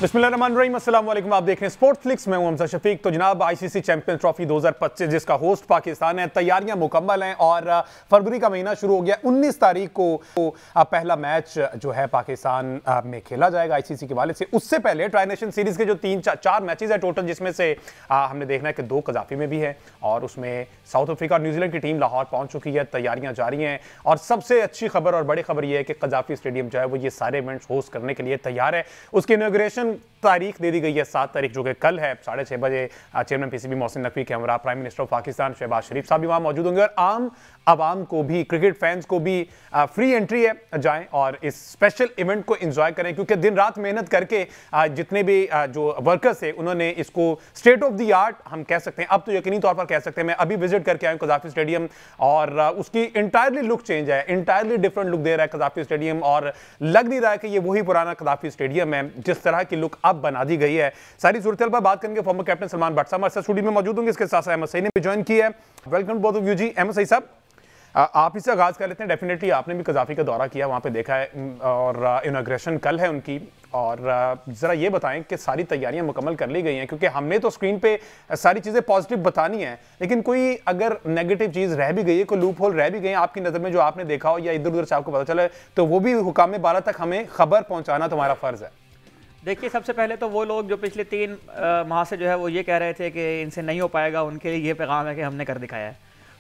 बिस्मिल्लाहिर्रहमानिर्रहीम, अस्सलाम वालेकुम। आप देख रहे हैं स्पोर्ट्स फ्लिक्स में हूं हमजा शफीक। तो जनाब आईसीसी चैंपियंस ट्रॉफी 2025 जिसका होस्ट पाकिस्तान है, तैयारियां मुकम्मल हैं और फरवरी का महीना शुरू हो गया। 19 तारीख को पहला मैच जो है पाकिस्तान में खेला जाएगा आईसीसी के वाले से। उससे पहले ट्राई नेशन सीरीज के जो 3-4 मैचेस है टोटल, जिसमें से हमने देखना है कि 2 कजाफी में भी है और उसमें साउथ अफ्रीका और न्यूजीलैंड की टीम लाहौर पहुंच चुकी है। तैयारियां जारी हैं और सबसे अच्छी खबर और बड़ी खबर यह है कि कजाफी स्टेडियम जो है वो ये सारे इवेंट्स होस्ट करने के लिए तैयार है। उसकी इनॉग्रेशन तारीख दे दी गई है 7 तारीख, जो कि कल है 6:30 बजे। चेयरमैन पीसीबी मोहसिन नकवी के हमरा prime minister of Pakistan Shehbaz Sharif साहब भी वहां मौजूद होंगे और आम आवाम को भी, क्रिकेट फैंस को भी फ्री एंट्री है, जाएं और इस स्पेशल इवेंट को एंजॉय करें, क्योंकि दिन रात मेहनत करके जितने भी जो वर्कर्स है उन्होंने इसको स्टेट ऑफ द आर्ट हम कह सकते हैं, अब तो यकीनी तौर पर कह सकते हैं। मैं अभी विजिट करके आया कजाफी स्टेडियम और उसकी इंटायरली लुक चेंज है, इंटायरली डिफरेंट लुक दे रहा है कजाफी स्टेडियम और लग नहीं रहा है कि ये वही पुराना कजाफी स्टेडियम है जिस तरह की लुक अब बना दी गई है। सारी सूरत पर बात करेंगे। फॉर्मर कैप्टन सलमान भट्ट साहब स्टूडियो में मौजूद होंगे, इसके साथ अहमद सईद ने भी ज्वाइन किया है। वेलकम बोथ ऑफ यू जी। अहमद सईद साहब, आप इससे आगाज कर लेते हैं। डेफिनेटली आपने भी कजाफी का दौरा किया, वहां पे देखा है और इनॉग्रेशन कल है उनकी, और जरा ये बताएं कि सारी तैयारियां मुकम्मल कर ली गई हैं, क्योंकि हमने तो स्क्रीन पे सारी चीजें पॉजिटिव बतानी है, लेकिन कोई अगर नेगेटिव चीज रह भी गई है, कोई लूप होल रह भी गई है आपकी नजर में जो आपने देखा हो या इधर उधर से आपको पता चला, तो वो भी हुकाम बाला तक हमें खबर पहुंचाना तुम्हारा फर्ज है। देखिए, सबसे पहले तो वो लोग जो पिछले 3 माह से जो है वो ये कह रहे थे कि इनसे नहीं हो पाएगा, उनके लिए ये पैगाम है कि हमने कर दिखाया है।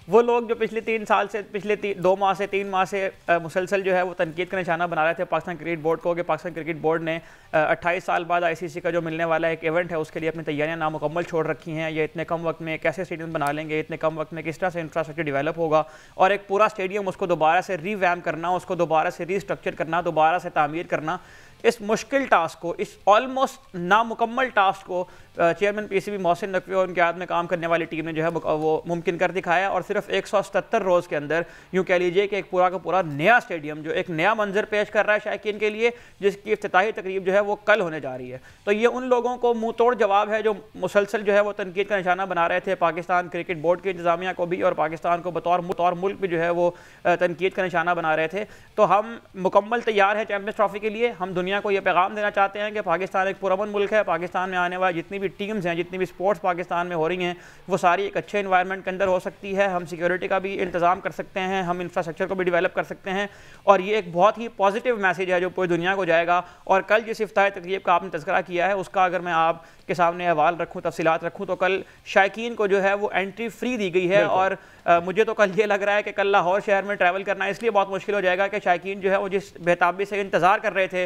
वो लोग जो पिछले 3 साल से, पिछले 2 माह से 3 माह से मुसलसल जो है वो तनकीद का निशाना बना रहे थे पाकिस्तान क्रिकेट बोर्ड को, कि पाकिस्तान क्रिकेट बोर्ड ने 28 साल बाद आईसीसी का जो मिलने वाला एक इवेंट है उसके लिए अपनी तैयारियां नामुकम्मल छोड़ रखी हैं। ये इतने कम वक्त में कैसे स्टेडियम बना लेंगे, इतने कम वक्त में किस तरह से इंफ्रास्ट्रक्चर डेवलप होगा, और एक पूरा स्टेडियम उसको दोबारा से रीवैम्प करना, उसको दोबारा से रीस्ट्रक्चर करना, दोबारा से तामीर करना, इस मुश्किल टास्क को, इस ऑलमोस्ट नामुकम्मल टास्क को चेयरमैन पीसीबी मोहसिन नकवी और उनके हाथ में काम करने वाली टीम ने जो है वो मुमकिन कर दिखाया। और सिर्फ 177 रोज़ के अंदर यूँ कह लीजिए कि एक पूरा का पूरा नया स्टेडियम जो एक नया मंजर पेश कर रहा है शायकीन के लिए, जिसकी इफ्तिताही तकरीब जो है वो कल होने जा रही है। तो ये उन लोगों को मुंह तोड़ जवाब है जो मुसलसल जो है वो तनकीद का निशाना बना रहे थे पाकिस्तान क्रिकेट बोर्ड की इंतजामिया को भी, और पाकिस्तान को बतौर मुल्क भी जो है वो तनकीद का निशाना बना रहे थे। तो हम मुकम्मल तैयार हैं चैंपियंस ट्रॉफी के लिए। हम दुनिया को ये पैगाम देना चाहते हैं कि पाकिस्तान एक पुरअमन मुल्क है। पाकिस्तान में आने वाली जितनी भी टीम्स हैं, जितनी भी स्पोर्ट्स पाकिस्तान में हो रही हैं, वो सारी एक अच्छे एनवायरनमेंट के अंदर हो सकती है। हम सिक्योरिटी का भी इंतजाम कर सकते हैं, हम इंफ्रास्ट्रक्चर को भी डेवलप कर सकते हैं, और ये एक बहुत ही पॉजिटिव मैसेज है जो पूरी दुनिया को जाएगा। और कल जिस इफ्ताही तकरीब का आपने तज़किरा किया है उसका अगर मैं आपके सामने अहवाल रखूँ, तफसीलात रखूँ, तो कल शायकीन को जो है वो एंट्री फ्री दी गई है। और मुझे तो कल ये लग रहा है कि कल लाहौर शहर में ट्रैवल करना इसलिए बहुत मुश्किल हो जाएगा कि शायकीन जो है वो जिस बेताबी से इंतज़ार कर रहे थे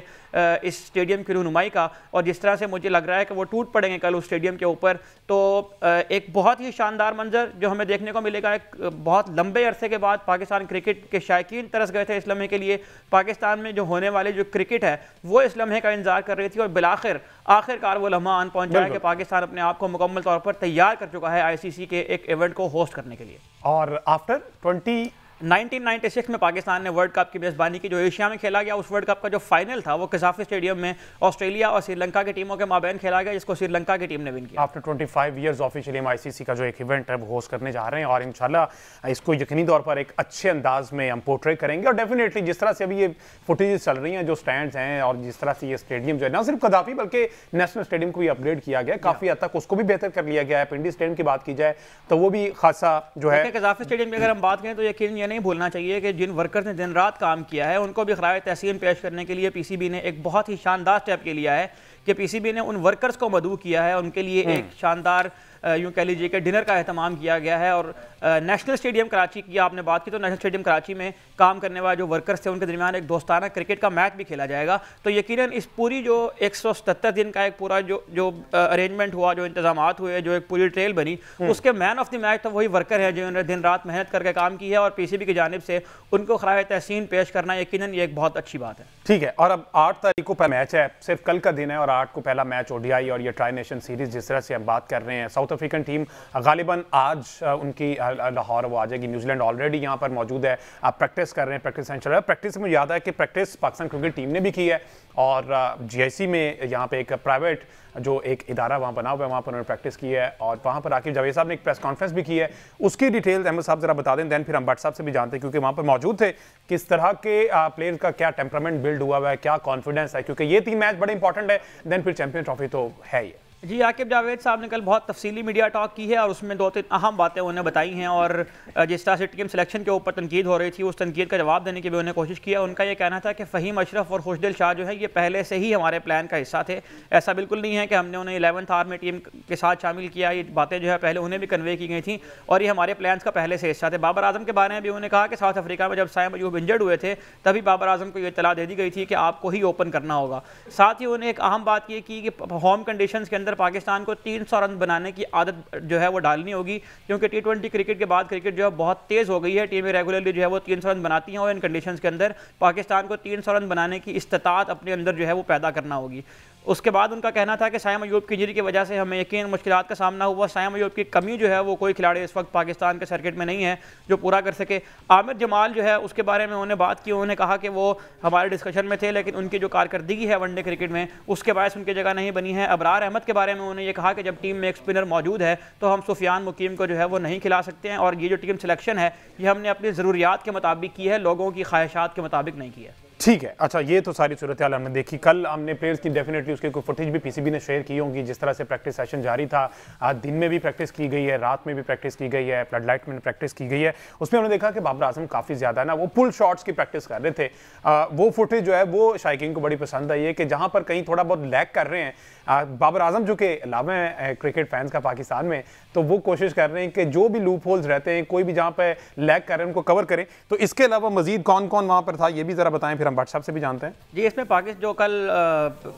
इस स्टेडियम की रहनुमाई का, और जिस तरह से मुझे लग रहा है कि वो टूट पड़ेंगे कल उस स्टेडियम के ऊपर, तो एक बहुत ही शानदार मंजर जो हमें देखने को मिलेगा। एक बहुत लंबे अरसे के बाद पाकिस्तान क्रिकेट के शायकीन तरस गए थे इस लम्हे के लिए। पाकिस्तान में जो होने वाले जो क्रिकेट है वो इस लम्हे का इंतजार कर रही थी, और आखिरकार वो लम्हा आन पहुंचा है कि पाकिस्तान अपने आप को मुकम्मल तौर पर तैयार कर चुका है आईसीसी के एक इवेंट को होस्ट करने के लिए। और आफ्टर 1996 में पाकिस्तान ने वर्ल्ड कप की मेज़बानी की, जो एशिया में खेला गया। उस वर्ल्ड कप का जो फाइनल था वो कजाफी स्टेडियम में ऑस्ट्रेलिया और श्रीलंका की टीमों के माबैन खेला गया, जिसको श्रीलंका की टीम ने विन किया। आफ्टर 25 ईयर्स ऑफिशियली हम आईसीसी का जो एक इवेंट है वो होस्ट करने जा रहे हैं और इंशाल्लाह इसको यकीनी तौर पर एक अच्छे अंदाज में हम पोर्ट्रे करेंगे। और डेफिनेटली जिस तरह से अभी ये फुटेज चल रही हैं, जो स्टैंड्स हैं, और जिस तरह से ये स्टेडियम जो है ना सिर्फ कजाफी बल्कि नेशनल स्टेडियम को भी अपग्रेड किया गया, काफ़ी हद तक उसको भी बेहतर कर लिया गया है। पिंडी स्टेडियम की बात की जाए तो वो भी खासा जो है। कजाफी स्टेडियम की अगर हम बात करें तो यकीन ये नहीं भूलना चाहिए कि जिन वर्कर्स ने दिन रात काम किया है उनको भी खराज तहसीन पेश करने के लिए पीसीबी ने एक बहुत ही शानदार स्टेप के लिया है कि पीसीबी ने उन वर्कर्स को मदऊ किया है, उनके लिए एक शानदार यूँ कह लीजिए कि डिनर का एहतमाम किया गया है। और नेशनल स्टेडियम कराची की आपने बात की, तो नेशनल स्टेडियम कराची में काम करने वाले जो वर्कर्स थे उनके दरमियान एक दोस्ताना क्रिकेट का मैच भी खेला जाएगा। तो यकीनन इस पूरी जो 177 दिन का एक पूरा जो अरेंजमेंट हुआ, जो इंतजामात हुए, जो एक पूरी ट्रेल बनी, उसके मैन ऑफ द मैच तो वही वर्कर है जिन्होंने दिन रात मेहनत करके काम की है, और पीसीबी की जानिब से उनको खराज तहसीन पेश करना यकीनन ये एक बहुत अच्छी बात है। ठीक है, और अब 8 तारीख को पहला मैच है, सिर्फ कल का दिन है, और 8 को पहला मैच ओडीआई और ये ट्राई नेशन सीरीज जिस तरह से हम बात कर रहे हैं। साउथ अफ्रीकन टीम गालिबन आज उनकी लाहौर वो आ जाएगी। न्यूजीलैंड ऑलरेडी यहाँ पर मौजूद है, आप प्रैक्टिस कर रहे हैं, प्रैक्टिस चल रहा है। प्रैक्टिस में याद है कि प्रैक्टिस पाकिस्तान क्रिकेट टीम ने भी की है और जीआईसी में यहाँ पे एक प्राइवेट जो एक इदारा वहाँ बना हुआ है, वहाँ पर उन्होंने प्रैक्टिस की है और वहाँ पर आकिब जावेद साहब ने एक प्रेस कॉन्फ्रेंस भी की है। उसकी डिटेल्स अहमद साहब जरा बता दें, दैन फिर हम भट्ट साहब से भी जानते हैं क्योंकि वहाँ पर मौजूद थे, किस तरह के प्लेयर्स का क्या टेम्परामेंट बिल्ड हुआ हुआ है, क्या कॉन्फिडेंस है, क्योंकि ये 3 मैच बड़े इंपॉर्टेंट है, देन फिर चैंपियन ट्रॉफी तो है ही। जी, आकिब जावेद साहब ने कल बहुत तफसीली मीडिया टॉक की है और उसमें 2-3 अहम बातें उन्हें बताई हैं और जिस तरह से टीम सिलेक्शन के ऊपर तनकीद हो रही थी, उस तनकीद का जवाब देने की भी उन्होंने कोशिश किया। उनका ये कहना था कि फ़हीम अशरफ और खुशदिल शाह जो है ये पहले से ही हमारे प्लान का हिस्सा थे। ऐसा बिल्कुल नहीं है कि हमने उन्हें 11th आवर में टीम के साथ शामिल किया। ये बातें जो है पहले उन्हें भी कन्वे की गई थी और ये हमारे प्लान्स का पहले से हिस्सा थे। बाबर आजम के बारे में भी उन्होंने कहा कि साउथ अफ्रीका में जब साइम अयूब इंजर्ड हुए थे तभी बाबर आजम को ये इत्तला दे दी गई थी कि आपको ही ओपन करना होगा। साथ ही उन्होंने एक अहम बात ये की कि होम कंडीशंस के अंदर पाकिस्तान को 300 रन बनाने की आदत जो है वो डालनी होगी, क्योंकि T20 क्रिकेट के बाद क्रिकेट जो है बहुत तेज हो गई है। टीमें रेगुलरली जो है वो 300 रन बनाती हैं और इन कंडीशंस के अंदर पाकिस्तान को 300 रन बनाने की इस्तात अपने अंदर जो है वो पैदा करना होगी। उसके बाद उनका कहना था कि साइम अयूब की इंजरी की वजह से हमें यकीन मुश्किलात का सामना हुआ। साइम अयूब की कमी जो है वो कोई खिलाड़ी इस वक्त पाकिस्तान के सर्किट में नहीं है जो पूरा कर सके। आमिर जमाल जो है उसके बारे में उन्होंने बात की, उन्होंने कहा कि वो हमारे डिस्कशन में थे लेकिन उनकी जो कारकर्दगी है वनडे क्रिकेट में उसके बायस उनकी जगह नहीं बनी है। अबरार अहमद के बारे में उन्होंने ये कहा कि जब टीम में एक स्पिनर मौजूद है तो हम सुफियान मुकीम को जो है वो नहीं खिला सकते हैं और ये जो टीम सिलेक्शन है ये हमने अपनी ज़रूरियात के मुताबिक की है, लोगों की ख्वाहिशात के मुताबिक नहीं की है। ठीक है, अच्छा ये तो सारी सूरत हाल हमने देखी। कल हमने प्लेयर्स की डेफिनेटली उसकी कोई फुटेज भी पीसीबी ने शेयर की होंगी, जिस तरह से प्रैक्टिस सेशन जारी था। आज दिन में भी प्रैक्टिस की गई है, रात में भी प्रैक्टिस की गई है, फ्लड लाइट में प्रैक्टिस की गई है। उसमें हमने देखा कि बाबर आजम काफ़ी ज़्यादा ना वो पुल शॉट्स की प्रैक्टिस कर रहे थे। वो फुटेज जो है वो शायकीन को बड़ी पसंद आई है कि जहाँ पर कहीं थोड़ा बहुत लैग कर रहे हैं बाबर आजम जो कि लावा है क्रिकेट फैंस का पाकिस्तान में, तो वो कोशिश कर रहे हैं कि जो भी लूप होल्स रहते हैं, कोई भी जहाँ पे लैग कर रहे हैं उनको कवर करें। तो इसके अलावा मजीद कौन कौन वहाँ पर था ये भी ज़रा बताएं, फिर हम भट्ट साहब से भी जानते हैं। जी, इसमें पाकिस्तान जो कल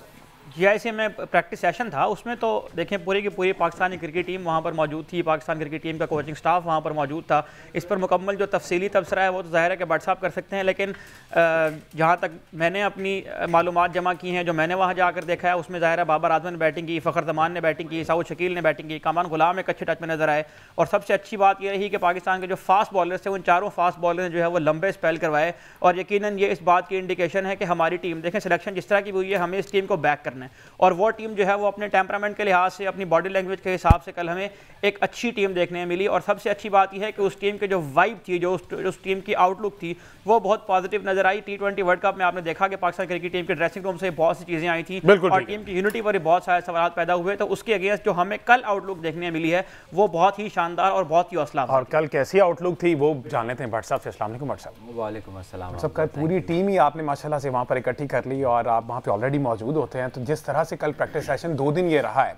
GIC में प्रैक्टिस सेशन था उसमें तो देखें पूरी की पूरी पाकिस्तानी क्रिकेट टीम वहाँ पर मौजूद थी, पाकिस्तान क्रिकेट टीम का कोचिंग स्टाफ वहाँ पर मौजूद था। इस पर मुकम्मल जो तफसीली तबसरा है वो तो ज़ाहिर है कि भट्ट साहब कर सकते हैं, लेकिन जहाँ तक मैंने अपनी मालूमात जमा की हैं, जो मैंने वहाँ जाकर देखा है उसमें ज़ाहिर है बाबर आजम ने बैटिंग की, फ़खर जमान ने बैटिंग की, सऊद शकील ने बैटिंग की, कामान गुलाम एक अच्छे टच में नजर आए। और सबसे अच्छी बात यह रही कि पाकिस्तान के जो फास्ट बॉलर्स थे उन चारों फास्ट बॉलर ने जो है वो लंबे स्पेल करवाए और यकीनन ये इस बात की इंडिकेशन है कि हमारी टीम देखें सिलेक्शन जिस तरह की हुई है हमें इस टीम को बैक करना है और वो टीम जो है वो अपने टेम्परामेंट के लिहाज से अपनी बॉडी लैंग्वेज के हिसाब से कल हमें एक अच्छी टीम देखने में मिली। और सबसे अच्छी बात यह है कि उस टीम के जो वाइब थी, जो उस टीम की आउटलुक थी वो बहुत पॉजिटिव नजर आई। T20 वर्ल्ड कप में आपने देखा कि पाकिस्तान क्रिकेट टीम के ड्रेसिंग रूम से बहुत सी चीज़ें आई थी और टीम की यूनिटी पर बहुत सारे सवाल पैदा हुए, तो उसके अगेंस्ट जो हमें कल आउटलुक देखने मिली है वो बहुत ही शानदार और बहुत ही हौसला। और कल कैसी आउटलुक थी वो जान लेते हैं भट्ट साहब से। अस्सलाम वालेकुम भट्ट साहब। वालेकुम अस्सलाम। सबका पूरी टीम ही आपने माशाल्लाह से वहाँ पर इकट्ठी कर ली और आप वहाँ पे ऑलरेडी मौजूद होते हैं, तो जिस तरह से कल प्रैक्टिस सेशन 2 दिन ये रहा है,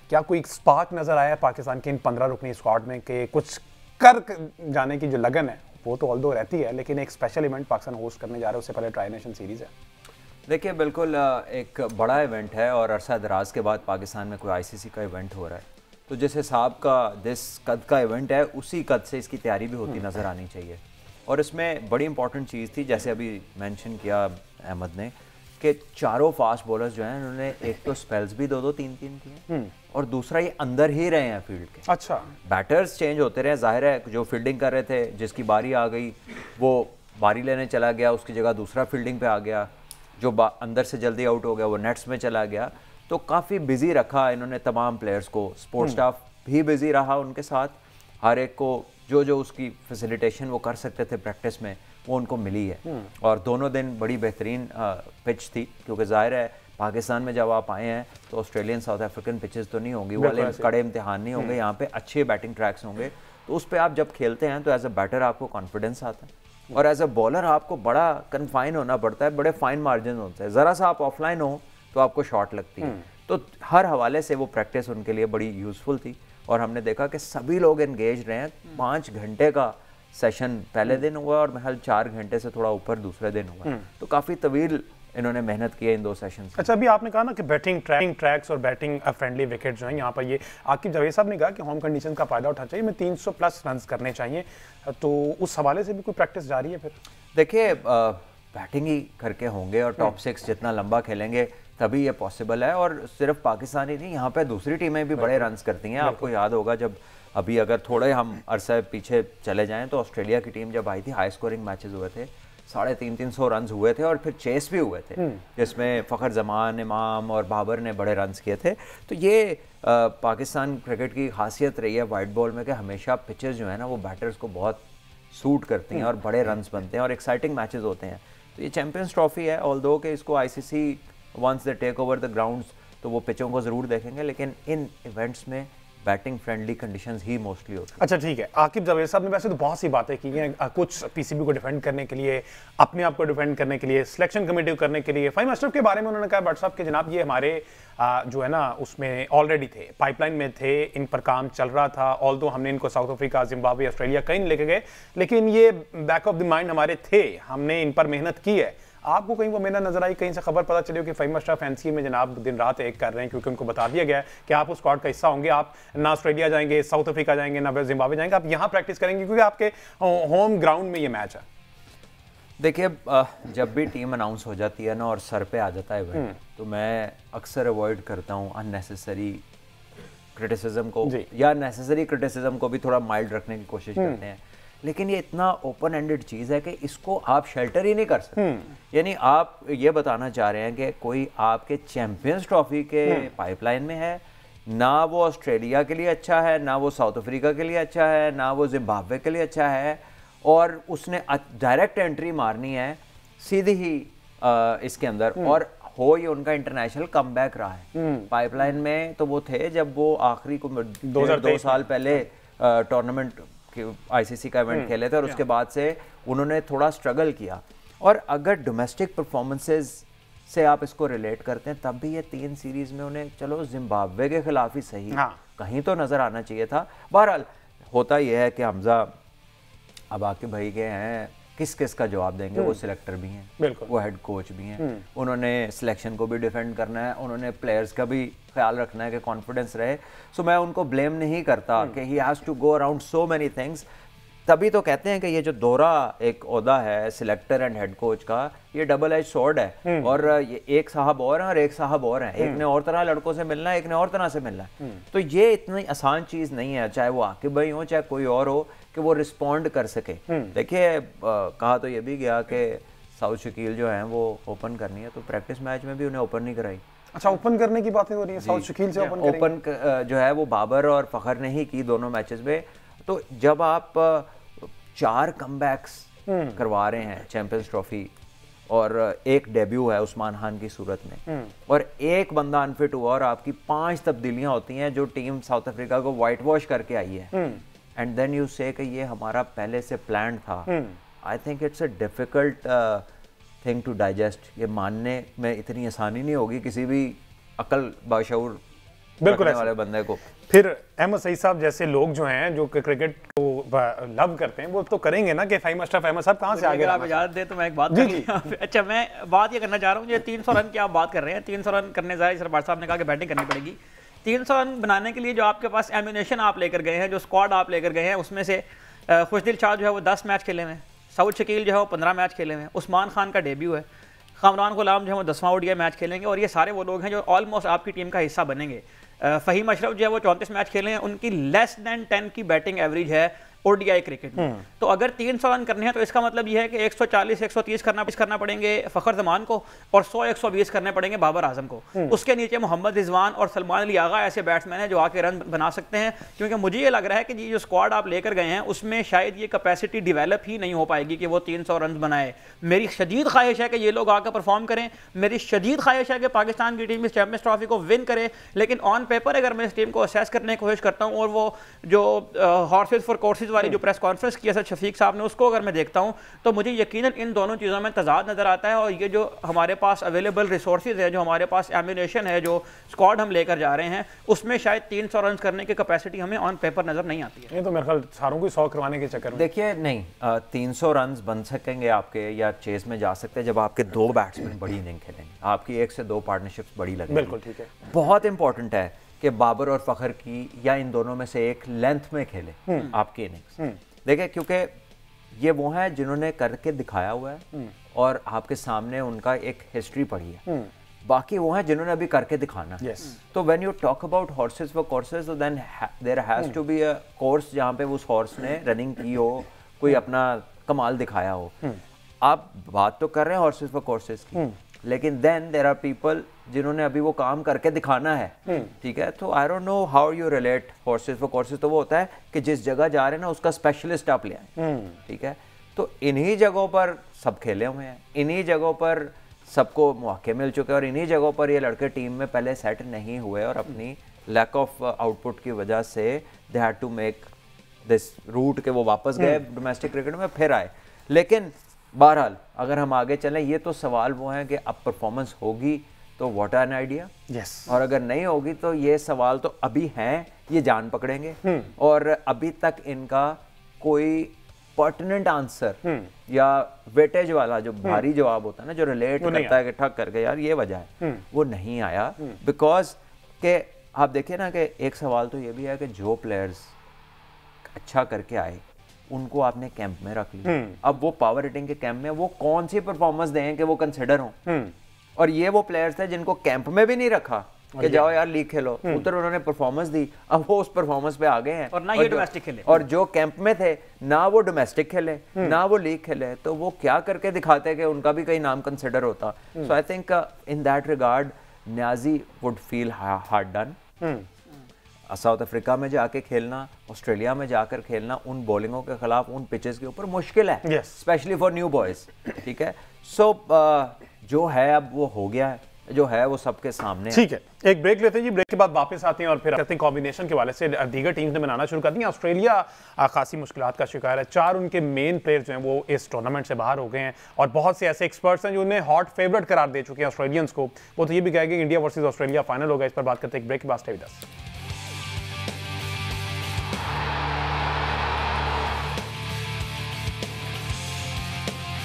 क्या कोई स्पार्क नजर आया पाकिस्तान के इन 15 रुकनी स्क्वाड में कि कुछ कर जाने की जो लगन है वो तो ऑल्दो रहती है, लेकिन एक स्पेशल इवेंट पाकिस्तान होस्ट करने जा रहा है, उससे पहले ट्राई नेशन सीरीज है। देखिए बिल्कुल एक बड़ा इवेंट है और अरसा दराज के बाद पाकिस्तान में कोई ICC का इवेंट हो रहा है, तो जिस हिसाब का जिस कद का इवेंट है उसी कद से इसकी तैयारी भी होती नज़र आनी चाहिए। और इसमें बड़ी इंपॉर्टेंट चीज़ थी, जैसे अभी मेंशन किया अहमद ने, कि चारों फास्ट बॉलर्स जो हैं उन्होंने एक तो स्पेल्स भी 2-2 3-3 किए और दूसरा ये अंदर ही रहे हैं फील्ड के। अच्छा, बैटर्स चेंज होते रहे, जाहिर है जो फील्डिंग कर रहे थे जिसकी बारी आ गई वो बारी लेने चला गया, उसकी जगह दूसरा फील्डिंग पे आ गया, जो अंदर से जल्दी आउट हो गया वो नेट्स में चला गया। तो काफ़ी बिजी रखा इन्होंने तमाम प्लेयर्स को, सपोर्ट स्टाफ भी बिजी रहा उनके साथ, हर एक को जो जो उसकी फैसिलिटेशन वो कर सकते थे प्रैक्टिस में वो उनको मिली है। और दोनों दिन बड़ी बेहतरीन पिच थी, क्योंकि जाहिर है पाकिस्तान में जब आप आए हैं तो ऑस्ट्रेलियन साउथ अफ्रीकन पिचेस तो नहीं होंगी, वो वाले कड़े इम्तिहान नहीं होंगे, यहाँ पे अच्छे बैटिंग ट्रैक्स होंगे, तो उस पर आप जब खेलते हैं तो एज अ बैटर आपको कॉन्फिडेंस आता है और एज अ बॉलर आपको बड़ा कन्फाइन होना पड़ता है, बड़े फाइन मार्जिन होते हैं, ज़रा सा आप ऑफलाइन हो तो आपको शॉट लगती है। तो हर हवाले से वो प्रैक्टिस उनके लिए बड़ी यूज़फुल थी और हमने देखा कि सभी लोग एंगेज रहे हैं। 5 घंटे का सेशन पहले दिन हुआ और महल 4 घंटे से थोड़ा ऊपर दूसरे दिन हुआ, तो काफ़ी तवील इन्होंने मेहनत की है इन 2 सेशन। अच्छा, अभी आपने कहा ना कि बैटिंग ट्रैक्स और बैटिंग फ्रेंडली विकेट जो है यहाँ पर, ये आकिब जावेद साहब ने कहा कि होम कंडीशन का फायदा उठाना चाहिए, में 300+ रन करने चाहिए, तो उस हवाले से भी कोई प्रैक्टिस जारी है? फिर देखिए बैटिंग ही करके होंगे और टॉप 6 जितना लंबा खेलेंगे तभी ये पॉसिबल है। और सिर्फ पाकिस्तान ही नहीं, यहाँ पे दूसरी टीमें भी बड़े रन्स करती हैं। आपको याद होगा जब अभी अगर थोड़े हम अरसा पीछे चले जाएं तो ऑस्ट्रेलिया की टीम जब आई थी, हाई स्कोरिंग मैचेस हुए थे, 350 रन हुए थे और फिर चेस भी हुए थे, जिसमें फ़खर जमान, इमाम और बाबर ने बड़े रन किए थे। तो ये पाकिस्तान क्रिकेट की खासियत रही है वाइट बॉल में कि हमेशा पिचेस जो है ना वो बैटर्स को बहुत सूट करती हैं और बड़े रन्स बनते हैं और एक्साइटिंग मैचेस होते हैं। तो ये चैंपियंस ट्रॉफी है, ऑल्दो कि इसको ICC once they take over the grounds तो वो पिचों को ज़रूर देखेंगे, लेकिन इन इवेंट्स में बैटिंग फ्रेंडली कंडीशंस ही मोस्टली होती है। अच्छा ठीक है, आकिब जावेद साहब ने वैसे तो बहुत सी बातें की हैं, कुछ पीसीबी को डिफेंड करने के लिए, अपने आप को डिफेंड करने के लिए, सिलेक्शन कमेटी को करने के लिए। फ़हीम अशरफ के बारे में उन्होंने कहा बट साहब कि जनाब ये हमारे जो है ना उसमें ऑलरेडी थे, पाइपलाइन में थे, इन पर काम चल रहा था, ऑल्दो हमने इनको साउथ अफ्रीका, जिम्बाब्वे, ऑस्ट्रेलिया कहीं नहीं लेके गए, लेकिन ये बैक ऑफ द माइंड हमारे थे, हमने इन पर मेहनत की है। आपको कहीं वो मेहनत नजर आई, कहीं से खबर पता चली हो कि फ़हीम अशरफ एनसीए में जनाब दिन रात एक कर रहे हैं, क्योंकि उनको बता दिया गया है कि आप उस स्क्वाड का हिस्सा होंगे, आप ना ऑस्ट्रेलिया जाएंगे, साउथ अफ्रीका जाएंगे, ना जिम्बाब्वे जाएंगे, आप यहाँ प्रैक्टिस करेंगे क्योंकि आपके होम ग्राउंड में ये मैच है। देखिए जब भी टीम अनाउंस हो जाती है ना और सर पे आ जाता है इवेंट, तो मैं अक्सर अवॉइड करता हूँ अननेसेसरी क्रिटिसिज्म को, या नेसेसरी क्रिटिसिज्म को भी थोड़ा माइल्ड रखने की कोशिश करते हैं। लेकिन ये इतना ओपन एंडेड चीज़ है कि इसको आप शेल्टर ही नहीं कर सकते। यानी आप ये बताना चाह रहे हैं कि कोई आपके चैंपियंस ट्रॉफी के पाइपलाइन में है, ना वो ऑस्ट्रेलिया के लिए अच्छा है, ना वो साउथ अफ्रीका के लिए अच्छा है, ना वो जिम्बाब्वे के लिए अच्छा है, और उसने डायरेक्ट एंट्री मारनी है सीधी ही इसके अंदर, और हो ये उनका इंटरनेशनल कमबैक रहा है। पाइपलाइन में तो वो थे जब वो आखिरी को 2 साल पहले टूर्नामेंट आईसीसी का इवेंट खेले थे, और उसके बाद से उन्होंने थोड़ा स्ट्रगल किया। और अगर डोमेस्टिक परफॉर्मेंसेस से आप इसको रिलेट करते हैं, तब भी ये 3 सीरीज में उन्हें चलो जिम्बाब्वे के खिलाफ ही सही कहीं तो नजर आना चाहिए था। बहरहाल होता यह है कि हमजा अब आके भाई के हैं, किस किस का जवाब देंगे, वो सिलेक्टर भी हैं, वो हेड कोच भी हैं, उन्होंने सिलेक्शन को भी डिफेंड करना है, उन्होंने प्लेयर्स का भी ख्याल रखना है कि कॉन्फिडेंस रहे। सो मैं उनको ब्लेम नहीं करता कि he has to go around so many things. तभी तो कहते हैं कि ये जो दोहरा एक ओहदा है सिलेक्टर एंड हेड कोच का, ये डबल एज स्वॉर्ड है, और ये एक साहब और हैं और एक साहब और हैं, एक ने और तरह लड़कों से मिलना है, एक ने और तरह से मिलना है। तो ये इतनी आसान चीज़ नहीं है, चाहे वो आकिब भाई हो चाहे कोई और हो, कि वो रिस्पॉन्ड कर सके। देखिए कहा तो ये भी गया कि साउथ शकील जो हैं वो ओपन करनी है, तो प्रैक्टिस मैच में भी उन्हें ओपन नहीं कराई। अच्छा, ओपन करने की बातें हो रही है, साउथ शकील से ओपन जो है वो बाबर और फ़खर ने ही की दोनों मैचेस में। तो जब आप 4 कमबैक्स करवा रहे हैं चैंपियंस ट्रॉफी, और एक डेब्यू है उस्मान खान की सूरत में, और एक बंदा अनफिट हुआ, और आपकी 5 तब्दीलियां होती हैं जो टीम साउथ अफ्रीका को वाइट वॉश करके आई है, एंड देन यू से कि ये हमारा पहले से प्लान था। I think it's a difficult thing to digest. ये मानने में इतनी आसानी नहीं होगी किसी भी अकल बाशऊर बिल्कुल वाले बंदे को। फिर अहमद सईद साहब जैसे लोग जो हैं, जो क्रिकेट को लव करते हैं, वो तो करेंगे ना कि फ़हीम अशरफ अहमद साहब कहाँ से आगे। आप इजाज़त दे तो मैं एक बात अच्छा, मैं बात ये करना चाह रहा हूँ, ये 300 रन की आप बात कर रहे हैं, 300 रन करने जाए, सरबार साहब ने कहा कि बैटिंग करनी पड़ेगी। 300 रन बनाने के लिए जो आपके पास एम्यूनेशन आप लेकर गए हैं, जो स्क्वाड आप लेकर गए हैं, उसमें से खुशदिल शाह जो है वो 10 मैच खेले हुए हैं, साउद शकील जो है वो 15 मैच खेले हुए हैं, उस्मान खान का डेब्यू है, कामरान गुलाम जो है वो 10वां ओडीआई मैच खेलेंगे, और ये सारे वो लोग हैं जो ऑलमोस्ट आपकी टीम का हिस्सा बनेंगे। फ़हीम अशरफ जो है वो 34 मैच खेले हैं, उनकी लेस देन 10 की बैटिंग एवरेज है ओडीआई क्रिकेट में। तो अगर 300 रन करने हैं तो इसका मतलब यह है कि 140-130 करना पड़ेंगे फ़खर जमान को, और 100-120 करने पड़ेंगे बाबर आजम को। उसके नीचे मोहम्मद रिजवान और सलमान अली आगा ऐसे बैट्समैन हैं जो आके रन बना सकते हैं, क्योंकि मुझे ये लग रहा है कि ये जो स्क्वाड आप लेकर गए हैं उसमें शायद ये कैपेसिटी डिवेलप ही नहीं हो पाएगी कि वो 300 रन बनाए। मेरी शदीद ख्वाहिश है कि ये लोग आकर परफॉर्म करें, मेरी शदीद ख्वाहिश है कि पाकिस्तान की टीम इस चैंपियंस ट्रॉफी को विन करे, लेकिन ऑन पेपर अगर मैं इस टीम को असेस करने की कोशिश करता हूँ, और वो जो हॉर्सेस फॉर कोर्सेज वाली जो प्रेस कॉन्फ्रेंस किया सर शफीक साहब ने, उसको अगर मैं देखता हूं तो मुझे यकीनन इन दोनों चीज़ों में तजाद नज़र आता है। और ये जो हमारे पास अवेलेबल रिसोर्सेज है, जो हमारे पास एम्यूनेशन है, जो स्क्वाड हम लेकर जा रहे हैं, उसमें शायद 300 रन करने की कैपेसिटी हमें ऑन पेपर नज़र नहीं आती है। ये तो मेरे ख्याल सारों को 100 करवाने के चक्कर में, देखिए नहीं 300 रन बन सकेंगे आपके, या चेस में जा सकते हैं जब आपके 2 बैट्समैन बड़ी इनिंग खेलेंगे, आपकी 1 से 2 पार्टनरशिप्स बड़ी लगेंगी। बिल्कुल ठीक है। बहुत इंपॉर्टेंट है कि बाबर और फ़खर की, या इन दोनों में से एक लेंथ में खेले आपकी इनिंग्स। देखिए क्योंकि ये वो हैं जिन्होंने करके दिखाया हुआ है, और आपके सामने उनका एक हिस्ट्री पड़ी है, बाकी वो हैं जिन्होंने अभी करके दिखाना है। तो when you talk about horses for courses, तो then there has to be a course जहाँ पे उस हॉर्स ने रनिंग की हो, कोई अपना कमाल दिखाया हो। आप बात तो कर रहे हैं हॉर्सेस फॉर कोर्सेज की, लेकिन देन देयर आर पीपल जिन्होंने अभी वो काम करके दिखाना है, ठीक है। तो I don't know how you relate horses for courses. तो वो होता है कि जिस जगह जा रहे हैं ना उसका स्पेशलिस्ट आप ले आए, ठीक है। तो इन्हीं जगहों पर सब खेले हुए हैं, इन्हीं जगहों पर सबको मौके मिल चुके हैं, और इन्हीं जगहों पर ये लड़के टीम में पहले सेट नहीं हुए और अपनी लैक ऑफ आउटपुट की वजह से they had to make this route के वो वापस गए डोमेस्टिक क्रिकेट में, फिर आए। लेकिन बहरहाल अगर हम आगे चलें, ये तो सवाल वो है कि अब परफॉर्मेंस होगी तो व्हाट एन आइडिया, और अगर नहीं होगी तो ये सवाल तो अभी हैं, ये जान पकड़ेंगे। और अभी तक इनका कोई पर्टिनेंट आंसर या वेटेज वाला जो भारी जवाब होता है ना, जो रिलेट करता है कि ठग करके यार ये वजह है, वो नहीं आया। बिकॉज के आप देखिए ना कि एक सवाल तो ये भी है कि जो प्लेयर्स अच्छा करके आए उनको आपने कैंप में रख लिया, अब वो पावर हिटिंग के कैंप में वो कौन सी परफॉर्मेंस दें कि वो कंसिडर हों। और ये वो प्लेयर्स थे जिनको कैंप में भी नहीं रखा कि जाओ यार लीग खेलो, उधर उन्होंने परफॉर्मेंस दी, अब वो उस परफॉर्मेंस पे आ गए हैं, और ना ये डोमेस्टिक खेले, और जो कैंप में थे ना वो डोमेस्टिक खेले ना वो लीग खेले, तो वो क्या करके दिखाते कि उनका भी कहीं नाम कंसिडर होता। So I think in that regard Niazi would feel hard done. South Africa में जाके खेलना, ऑस्ट्रेलिया में जाकर खेलना, उन बॉलिंगों के खिलाफ उन पिचेस के ऊपर मुश्किल है, स्पेशली फॉर न्यू बॉयज, ठीक है। सो जो है अब वो हो गया है, जो है वो सबके सामने। ठीक है, एक ब्रेक लेते हैं जी, ब्रेक के बाद वापस आते हैं और फिर करते हैं कॉम्बिनेशन के वाले से दीगर टीम्स ने बनाना शुरू कर दी। ऑस्ट्रेलिया खासी मुश्किलात का शिकार है, 4 उनके मेन प्लेयर्स जो हैं वो इस टूर्नामेंट से बाहर हो गए हैं, और बहुत से ऐसे एक्सपर्ट्स हैं जो उन्हें हॉट फेवरेट करार दे चुके हैं ऑस्ट्रेलियंस को। वो तो ये भी कहेंगे इंडिया वर्सेज ऑस्ट्रेलिया फाइनल होगा। इस पर बात करते हैं एक ब्रेक के बाद। Stay with us.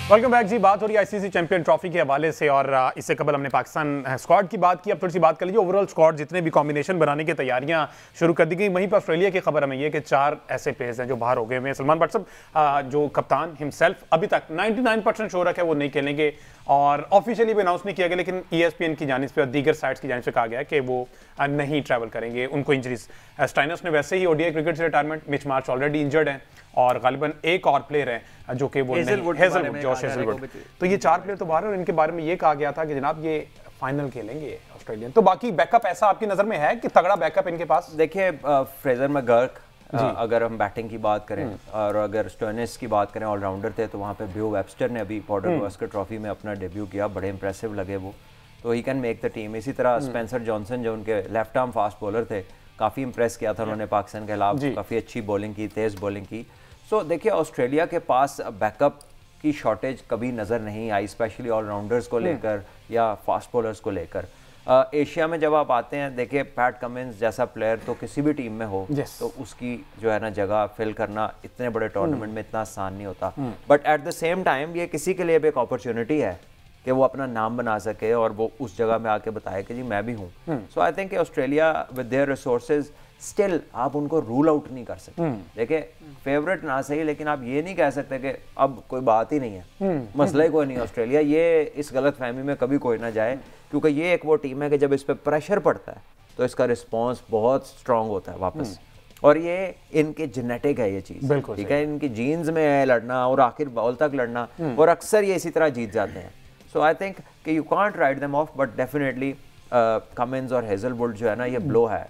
Welcome back जी। बात हो रही है आईसीसी चैंपियन ट्रॉफी के हवाले से, और इससे कबल हमने पाकिस्तान स्क्वाड की बात की। अब थोड़ी सी बात कर लीजिए ओवरऑल स्क्वाड, जितने भी कॉम्बिनेशन बनाने की तैयारियां शुरू कर दी गई। वहीं पर ऑस्ट्रेलिया की खबर हमें ये कि 4 ऐसे प्लेयर्स हैं जो बाहर हो गए हैं। सलमान बट साहब जो कप्तान हिमसेल्फ अभी तक 99% श्योर है वो नहीं खेलेंगे, और ऑफिशियली भी अनाउंस नहीं किया गया, लेकिन ESPN की जानिब से और दीगर साइट्स की जानिब से कहा गया है कि वो नहीं ट्रैवल करेंगे, उनको इंजरीज। स्टाइनस ने वैसे ही ODI क्रिकेट से रिटायरमेंट, मिच मार्च ऑलरेडी इंजर्ड हैं, और गालिबन एक और प्लेयर है जो कि वो हेजलवुड, जॉश हेजलवुड। तो ये 4 प्लेयर तो बाहर हैं, और इनके बारे में ये कहा गया था कि जनाब ये फाइनल खेलेंगे ऑस्ट्रेलियन। तो बाकी बैकअप ऐसा आपकी नजर में है कि तगड़ा बैकअप इनके पास? देखिए फ्रेजर मैकगर्क, अगर हम बैटिंग की बात करें, और अगर स्टोइनिस की बात करें, ऑलराउंडर थे, तो वहाँ पे ब्यू वेबस्टर ने अभी बॉर्डर गावस्कर ट्रॉफी में अपना डेब्यू किया, बड़े इंप्रेसिव लगे वो, तो he can make the team. इसी तरह स्पेंसर जॉनसन जो उनके लेफ्ट आर्म फास्ट बॉलर थे, काफ़ी इंप्रेस किया था उन्होंने पाकिस्तान के खिलाफ, काफ़ी अच्छी बॉलिंग की, तेज़ बॉलिंग की। सो देखिए ऑस्ट्रेलिया के पास बैकअप की शॉर्टेज कभी नज़र नहीं आई, स्पेशली ऑलराउंडर्स को लेकर या फास्ट बॉलर्स को लेकर। एशिया में जब आप आते हैं, देखिए पैट कमिंस जैसा प्लेयर तो किसी भी टीम में हो, तो उसकी जो है ना जगह फिल करना इतने बड़े टूर्नामेंट में इतना आसान नहीं होता। But at the same time ये किसी के लिए भी एक अपॉर्चुनिटी है कि वो अपना नाम बना सके और वो उस जगह में आके बताए कि जी मैं भी हूँ। So I think Australia with their resources still आप उनको रूल आउट नहीं कर सकते। देखिए फेवरेट ना सही, लेकिन आप ये नहीं कह सकते कि अब कोई बात ही नहीं है, मसला ही कोई नहीं है ऑस्ट्रेलिया। ये इस गलत फहमी में कभी कोई ना जाए, क्योंकि ये एक वो टीम है कि जब इस पर प्रेशर पड़ता है तो इसका रिस्पॉन्स बहुत स्ट्रांग होता है वापस, और ये इनके जेनेटिक है ये चीज़, ठीक है, इनकी जीन्स में है लड़ना और आखिर बॉल तक लड़ना, और अक्सर ये इसी तरह जीत जाते हैं। सो आई थिंक कि you can't write them of, but definitely Cummins और हेजलवुड जो है ना ये ब्लो है।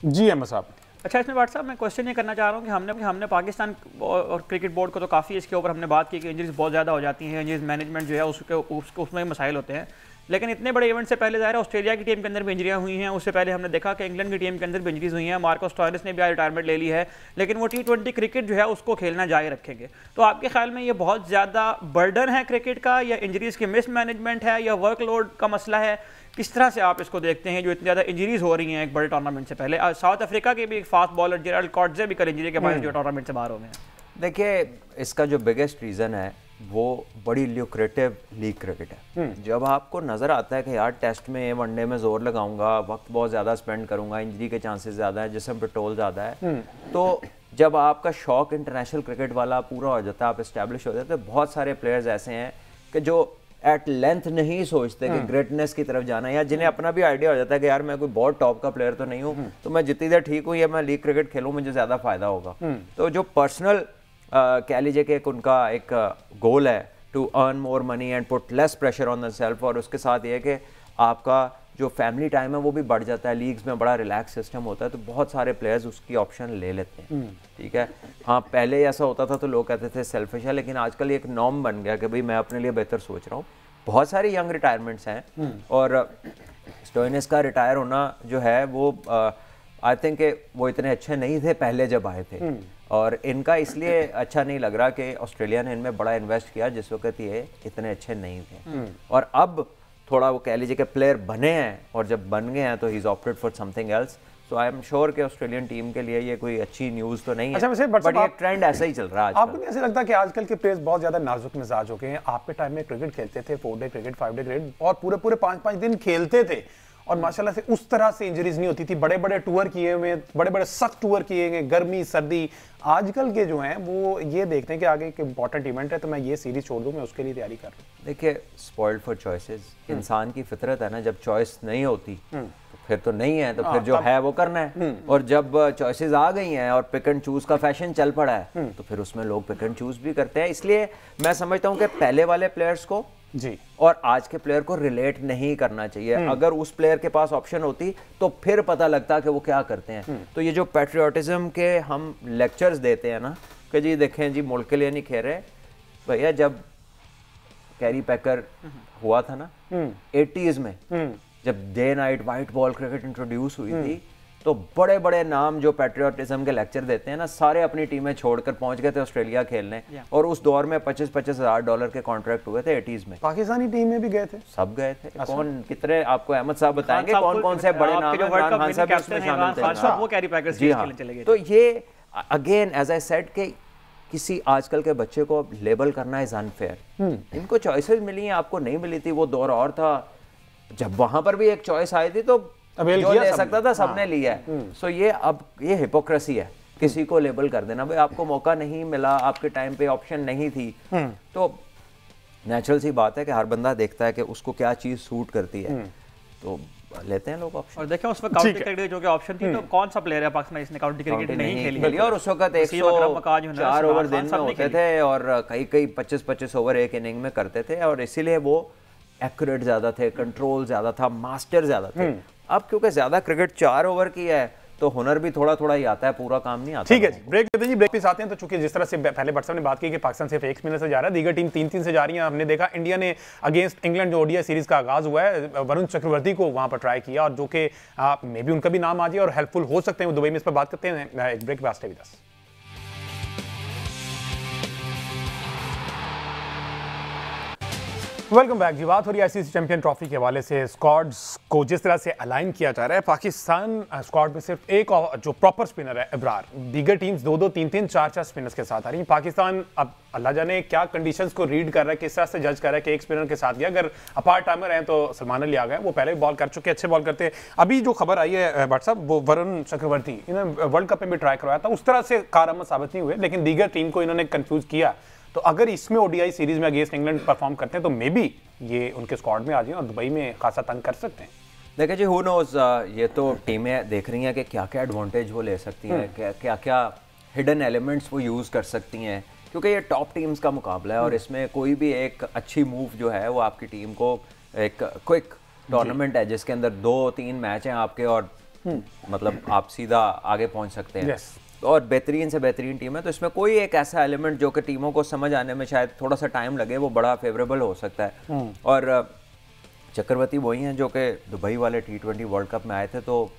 जी अहमद साहब। अच्छा, इसमें बात साहब मैं क्वेश्चन ये करना चाह रहा हूँ कि हमने पाकिस्तान और क्रिकेट बोर्ड को तो काफ़ी इसके ऊपर हमने बात की कि इंजरीज बहुत ज़्यादा हो जाती हैं, इंजरीज मैनेजमेंट जो है उसमें मसाइल होते हैं, लेकिन इतने बड़े इवेंट से पहले ज़ाहिर है ऑस्ट्रेलिया की टीम के अंदर भी इंजरियाँ हुई हैं। उससे पहले हमने देखा कि इंग्लैंड की टीम के अंदर भी इंजरीज हुई हैं। मार्को स्टोइनिस ने भी आज रिटायरमेंट ले ली है, लेकिन वो T20 क्रिकेट जो है उसको खेलना जारी रखेंगे। तो आपके ख्याल में ये बहुत ज़्यादा बर्डन है क्रिकेट का, या इंजरीज की मिसमैनेजमेंट है, या वर्कलोड का मसला है? किस तरह से आप इसको देखते हैं जो इतनी ज़्यादा इंजरीज हो रही हैं एक बड़े टूर्नामेंट से पहले? साउथ अफ्रीका के भी एक फास्ट बॉलर जेराल्ड कॉट्जे भी कल इंजरी के बाद जो टूर्नामेंट से बाहर हो गए हैं। देखिए इसका जो बिगेस्ट रीज़न है वो बड़ी ल्यूक्रेटिव लीग क्रिकेट है। जब आपको नज़र आता है कि यार टेस्ट में वनडे में जोर लगाऊंगा, वक्त बहुत ज़्यादा स्पेंड करूंगा, इंजरी के चांसेस ज़्यादा है, जिस्म पे टोल ज़्यादा है, तो जब आपका शौक इंटरनेशनल क्रिकेट वाला पूरा हो जाता है, आप इस्टेब्लिश हो जाते हैं, तो बहुत सारे प्लेयर्स ऐसे हैं कि जो एट लेंथ नहीं सोचते कि ग्रेटनेस की तरफ जाना है, या जिन्हें अपना भी आइडिया हो जाता है कि यार मैं कोई बहुत टॉप का प्लेयर तो नहीं हूँ, तो मैं जितनी देर ठीक हूँ या मैं लीग क्रिकेट खेलूँ मुझे ज़्यादा फायदा होगा। तो जो पर्सनल कह लीजिए कि एक उनका एक गोल है to earn more money and put less pressure on themselves, और उसके साथ ये है कि आपका जो फैमिली टाइम है वो भी बढ़ जाता है, लीग्स में बड़ा रिलैक्स सिस्टम होता है, तो बहुत सारे प्लेयर्स उसकी ऑप्शन ले लेते हैं। ठीक है, हाँ पहले ऐसा होता था तो लोग कहते थे सेल्फिश है, लेकिन आजकल एक नॉर्म बन गया कि भाई मैं अपने लिए बेहतर सोच रहा हूँ। बहुत सारी यंग रिटायरमेंट्स हैं और स्टोइनिस का रिटायर होना जो है वो आई थिंक वो इतने अच्छे नहीं थे पहले जब आए थे, और इनका इसलिए अच्छा नहीं लग रहा कि ऑस्ट्रेलिया ने इनमें बड़ा इन्वेस्ट किया जिस वक्त ये इतने अच्छे नहीं थे, और अब थोड़ा वो कह लीजिए कि प्लेयर बने हैं, और जब बन गए हैं तो he is opted for something else. So I am sure कि ऑस्ट्रेलियन टीम के लिए ये कोई अच्छी न्यूज़ तो नहीं है। अच्छा, बट ये ट्रेंड ऐसा ही चल रहा है। आपको नहीं ऐसा लगता कि आजकल के प्लेयर्स बहुत ज्यादा नाजुक मिजाज हो गए हैं? आपके टाइम में क्रिकेट खेलते थे, 4 डे क्रिकेट, 5 डे क्रिकेट, और पूरे 5-5 दिन खेलते थे, और माशाल्लाह से उस तरह से इंजरीज नहीं होती थी। बड़े बड़े टूर किए हुए, बड़े बड़े सख्त टूर किए गए, गर्मी सर्दी। आजकल के जो हैं वो ये देखते हैं कि आगे एक इंपॉर्टेंट इवेंट है तो मैं ये सीरीज छोड़ दूं, मैं उसके लिए तैयारी कर रहा हूं। देखिए, स्पॉइल्ड फॉर चॉइसेस, इंसान की फितरत है ना, जब चॉइस नहीं होती तो फिर तो नहीं है, तो फिर जो है वो करना है, और जब चॉइसेस आ गई हैं और पिक एंड चूज का फैशन चल पड़ा है तो फिर उसमें लोग पिक एंड चूज भी करते हैं। इसलिए मैं समझता हूँ कि पहले वाले प्लेयर्स को जी और आज के प्लेयर को रिलेट नहीं करना चाहिए। अगर उस प्लेयर के पास ऑप्शन होती तो फिर पता लगता कि वो क्या करते हैं। तो ये जो पैट्रियोटिज्म के हम लेक्चर्स देते हैं ना कि जी देखें जी मुल्क के लिए नहीं खेल रहे, भैया जब कैरी पैकर हुआ था ना 80s में, जब day night white ball cricket introduce हुई थी, तो बड़े बड़े नाम जो पैट्रियोटिज्म के लेक्चर देते हैं ना, सारे अपनी टीमें छोड़कर पहुंच गए थे ऑस्ट्रेलिया खेलने, और उस दौर में $25,000 के कॉन्ट्रैक्ट हुए थे 80s में। पाकिस्तानी टीम में भी गए थे, सब गए थे। कौन कितने आपको अहमद साहब बताएंगे कौन कौन से बड़े नाम हैं? इमरान खान साहब इसमें शामिल थे, वो कैरी पैकर्स जी हाँ। तो ये अगेन एज आई सेड कि किसी आजकल के बच्चे को लेबल करना इज अनफेयर। इनको चॉइसेस मिली हैं, आपको नहीं मिली थी, वो दौर और था जब वहां पर भी एक चॉइस आई थी तो जो ले सकता था सबने लिया है। सो ये अब ये हिपोक्रेसी है, किसी को लेबल कर देना, भाई आपको मौका नहीं मिला, आपके टाइम पे ऑप्शन नहीं थी। तो नेचुरल सी बात है कि हर बंदा देखता है कि उसको क्या चीज सूट करती है, तो लेते हैं लोग ऑप्शन। और देखें उसमें काउंटी क्रिकेट जो कि ऑप्शन थी, तो कौन सा प्लेयर है पाकिस्तान इसने काउंटी क्रिकेट नहीं खेली, और उस वक्त 104 ओवर दिन में होते थे और कई 25-25 ओवर एक इनिंग में करते थे, और इसीलिए वो एक्यूरेट ज्यादा थे, कंट्रोल ज्यादा था, मास्टर ज्यादा थे। अब क्योंकि ज्यादा क्रिकेट 4 ओवर की है तो हुनर भी थोड़ा थोड़ा ही आता है, पूरा काम नहीं आता। ठीक है जी, ब्रेक लेते हैं जी। ब्रेक पे आते हैं तो चूंकि जिस तरह से पहले भट्ट साहब ने बात की कि पाकिस्तान सिर्फ 1 स्पिनर से जा रहा है, दीगर टीम 3-3 से जा रही है। हमने देखा इंडिया ने अगेंस्ट इंग्लैंड जो ओडीआई सीरीज का आगाज हुआ है, वरुण चक्रवर्ती को वहां पर ट्राई किया, और जो कि मे बी उनका भी नाम आ जाए और हेल्पफुल हो सकते हैं। दुबई में इस पर बात करते हैं, एक ब्रेक वास्ते विद अस। वेलकम बैक जी। बात हो रही है आईसीसी चैंपियन ट्रॉफी के हवाले से स्क्वाड्स को जिस तरह से अलाइन किया जा रहा है। पाकिस्तान स्क्वाड में सिर्फ एक जो प्रॉपर स्पिनर है इब्रार, दीगर टीम्स 2-2, 3-3, 4-4 स्पिनर्स के साथ आ रही है। पाकिस्तान अब अल्लाह जाने क्या कंडीशंस को रीड कर रहा है, किस तरह से जज कर रहा है कि एक स्पिनर के साथ गया। अगर अपार टाइमर हैं तो सलमान अली आ गए, वो पहले भी बॉल कर चुके, अच्छे बॉल करते हैं। अभी जो खबर आई है भट्ट साहब, वो वरुण चक्रवर्ती, इन्होंने वर्ल्ड कप में भी ट्राई करवाया था, उस तरह से कारआमद साबित नहीं हुए, लेकिन दीगर टीम को इन्होंने कंफ्यूज किया। तो अगर इसमें ओडीआई सीरीज में अगेंस्ट इंग्लैंड परफॉर्म करते हैं तो मे बी ये उनके स्क्वाड में आ जाए और दुबई में खासा तंग कर सकते हैं। देखिए जी, हु नोज, ये तो टीमें देख रही हैं कि क्या क्या एडवांटेज वो ले सकती हैं, क्या क्या हिडन एलिमेंट्स वो यूज़ कर सकती हैं, क्योंकि ये टॉप टीम्स का मुकाबला है और इसमें कोई भी एक अच्छी मूव जो है वो आपकी टीम को, एक क्विक टूर्नामेंट है जिसके अंदर 2-3 मैच हैं आपके, और मतलब आप सीधा आगे पहुंच सकते हैं। और बेहतरीन से बेहतरीन टीम है, तो इसमें कोई एक ऐसा एलिमेंट जो कि टीमों को समझ आने में शायद थोड़ा सा टाइम लगे, वो बड़ा फेवरेबल हो सकता है। और चक्रवर्ती वही हैं जो कि दुबई वाले T20 वर्ल्ड कप में आए थे, तो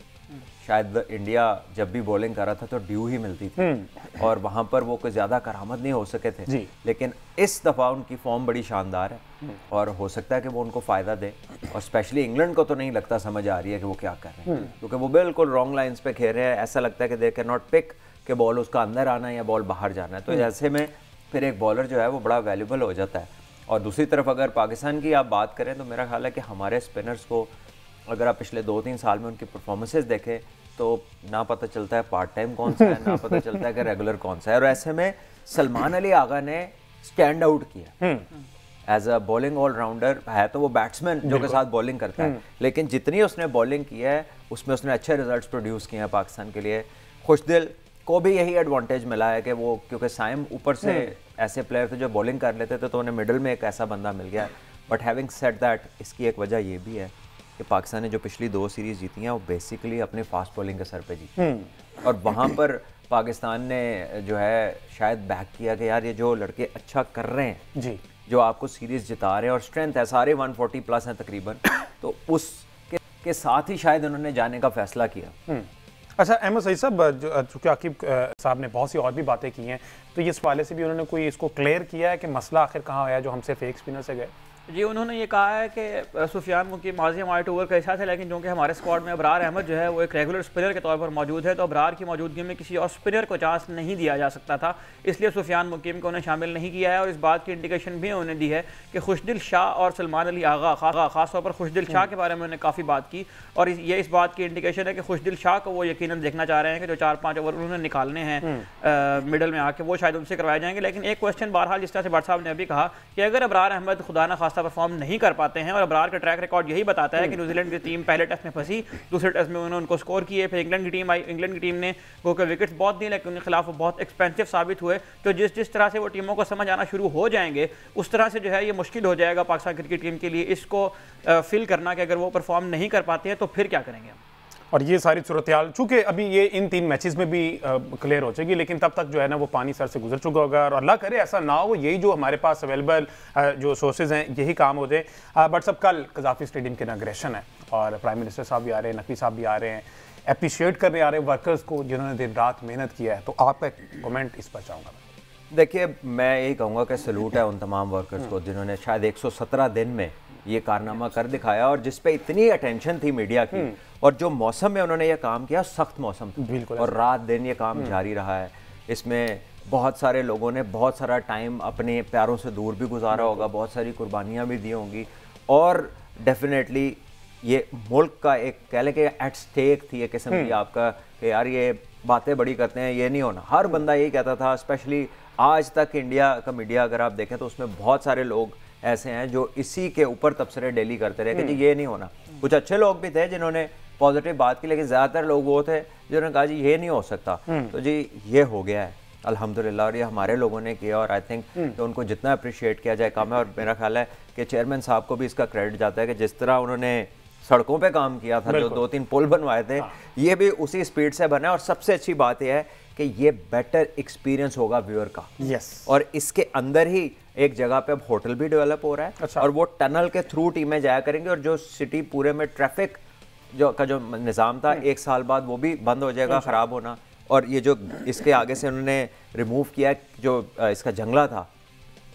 शायद इंडिया जब भी बॉलिंग कर रहा था तो ड्यू ही मिलती थी और वहाँ पर वो कोई ज़्यादा करामत नहीं हो सके थे। लेकिन इस दफ़ा उनकी फॉर्म बड़ी शानदार है और हो सकता है कि वो उनको फ़ायदा दे, और स्पेशली इंग्लैंड को तो नहीं लगता समझ आ रही है कि वो क्या कर रहे हैं, क्योंकि वो बिल्कुल रॉन्ग लाइन्स पे खेल रहे हैं। ऐसा लगता है कि दे कैन नॉट पिक कि बॉल उसका अंदर आना है या बॉल बाहर जाना है, तो ऐसे में फिर एक बॉलर जो है वो बड़ा वैल्यूबल हो जाता है। और दूसरी तरफ अगर पाकिस्तान की आप बात करें तो मेरा ख्याल है कि हमारे स्पिनर्स को अगर आप पिछले 2-3 साल में उनकी परफॉर्मेंसेज देखें तो ना पता चलता है पार्ट टाइम कौन सा है, ना पता चलता है कि रेगुलर कौन सा है। और ऐसे में सलमान अली आगा ने स्टैंड आउट किया एज अ बॉलिंग ऑलराउंडर। है तो वो बैट्समैन जो के साथ बॉलिंग करता है, लेकिन जितनी उसने बॉलिंग की है उसमें उसने अच्छे रिजल्ट्स प्रोड्यूस किए हैं पाकिस्तान के लिए। खुशदिल, को भी यही एडवांटेज मिला है कि वो, क्योंकि साइम ऊपर से ऐसे प्लेयर थे जो बॉलिंग कर लेते थे, तो उन्हें मिडल में एक ऐसा बंदा मिल गया। बट हैविंग सेड दैट, इसकी एक वजह ये भी है कि पाकिस्तान ने जो पिछली 2 सीरीज़ जीती हैं वो बेसिकली अपने फास्ट बॉलिंग के सर पे जीती, और वहाँ पर पाकिस्तान ने जो है शायद बैक किया कि यार ये जो लड़के अच्छा कर रहे हैं जी, जो आपको सीरीज़ जिता रहे हैं, और स्ट्रेंथ है, सारे 140 प्लस हैं तकरीबन, तो उसके साथ ही शायद उन्होंने जाने का फैसला किया। अच्छा अहमद सईद साहब, चूँकि आकिब साहब ने बहुत सी और भी बातें की हैं, तो ये इस वाले से भी उन्होंने कोई इसको क्लियर किया है कि मसला आखिर कहाँ आया जो हम सिर्फ एक स्पिनर से गए? जी, उन्होंने ये कहा है कि सुफियान मुकीम माजी हमारे टूर का हिस्सा थे, लेकिन क्योंकि हमारे स्क्वाड में अबरार अहमद जो है वो एक रेगुलर स्पिनर के तौर पर मौजूद है, तो अबरार की मौजूदगी में किसी और स्पिनर को चांस नहीं दिया जा सकता था, इसलिए सुफियान मुकीम को उन्हें शामिल नहीं किया है। और इस बात की इंडिकेशन भी उन्होंने दी है कि खुशदिल शाह और सलमान अली आगा खासतौर पर खुशदिल शाह के बारे में उन्होंने काफ़ी बात की, और ये इस बात की इंडिकेशन है कि खुशदिल शाह को वो यकीनन देखना चाह रहे हैं कि जो 4-5 ओवर उन्होंने निकालने हैं मिडल में आके, वो शायद उनसे करवाए जाएंगे। लेकिन एक क्वेश्चन बहरहाल, जिस तरह से भट्ट साहब ने अभी कहा कि अगर अबरार अहमद खुदा न खास्ता परफॉर्म नहीं कर पाते हैं, और अबरार का ट्रैक रिकॉर्ड यही बताता है कि न्यूजीलैंड की टीम पहले टेस्ट में फंसी, दूसरे टेस्ट में उन्होंने उनको स्कोर किए, फिर इंग्लैंड की टीम आई, इंग्लैंड की टीम ने वो के विकेट्स बहुत दिए, लेकिन उनके खिलाफ वो बहुत एक्सपेंसिव साबित हुए। तो जिस तरह से वो टीमों को समझ आना शुरू हो जाएंगे, उस तरह से जो है ये मुश्किल हो जाएगा पाकिस्तान क्रिकेट टीम के लिए इसको फिल करना कि अगर वो परफॉर्म नहीं कर पाते हैं तो फिर क्या करेंगे। और ये सारी सूरत हाल चूँकि अभी ये इन 3 मैचेस में भी क्लियर हो जाएगी, लेकिन तब तक जो है ना वो पानी सर से गुजर चुका होगा, और अल्लाह करे ऐसा ना हो, यही जो हमारे पास अवेलेबल जो सोर्सेज हैं यही काम हो जाए। बट सब कल कज़ाफ़ी स्टेडियम के इनॉग्रेशन है, और प्राइम मिनिस्टर साहब भी आ रहे हैं, नकवी साहब भी आ रहे हैं, अप्रिशिएट करने आ रहे हैं वर्कर्स को जिन्होंने दिन रात मेहनत किया है। तो आपका कमेंट इस पर चाहूँगा। देखिए, मैं यही कहूँगा कि सलूट है उन तमाम वर्कर्स को जिन्होंने शायद 117 दिन में ये कारनामा कर दिखाया, और जिस पे इतनी अटेंशन थी मीडिया की, और जो मौसम में उन्होंने ये काम किया, सख्त मौसम था, और रात दिन ये काम जारी रहा है। इसमें बहुत सारे लोगों ने बहुत सारा टाइम अपने प्यारों से दूर भी गुजारा होगा, बहुत सारी कुर्बानियाँ भी दी होंगी, और डेफिनेटली ये मुल्क का एक कह लें कि एट स्टेक थी एक किस्म की आपका कि यार ये बातें बड़ी करते हैं, ये नहीं होना। हर बंदा यही कहता था, स्पेशली आज तक इंडिया का मीडिया अगर आप देखें तो उसमें बहुत सारे लोग ऐसे हैं जो इसी के ऊपर तबसरे डेली करते रहे कि जी ये नहीं होना। कुछ अच्छे लोग भी थे जिन्होंने पॉजिटिव बात की, लेकिन ज़्यादातर लोग वो थे जिन्होंने कहा जी ये नहीं हो सकता। तो जी ये हो गया है अल्हम्दुलिल्लाह, और ये हमारे लोगों ने किया, और आई थिंक कि उनको जितना अप्रिशिएट किया जाए कम है। और मेरा ख्याल है कि चेयरमैन साहब को भी इसका क्रेडिट जाता है कि जिस तरह उन्होंने सड़कों पे काम किया था, जो 2-3 पुल बनवाए थे, ये भी उसी स्पीड से बना। और सबसे अच्छी बात यह है कि ये बेटर एक्सपीरियंस होगा व्यूअर का। और इसके अंदर ही एक जगह पे अब होटल भी डेवलप हो रहा है। अच्छा। और वो टनल के थ्रू टीमें जाया करेंगे, और जो सिटी पूरे में ट्रैफिक जो निज़ाम था 1 साल बाद वो भी बंद हो जाएगा ख़राब होना। और ये जो इसके आगे से उन्होंने रिमूव किया जो इसका जंगला था,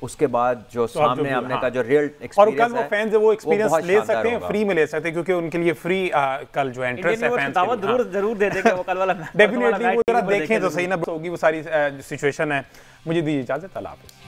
उसके बाद जो सामने आने का जो रियल एक्सपीरियंस और कल वो फैंस है वो एक्सपीरियंस ले सकते हैं, फ्री में ले सकते हैं, क्योंकि उनके लिए फ्री कल जो एंट्रेंस है फैंस के जरूर दे देंगे वो कल वाला डेफिनेटली वो जरा देखें तो सही ना होगी वो सारी सिचुएशन है। मुझे दीजिए इजाजत, अल्लाह हाफ़िज़।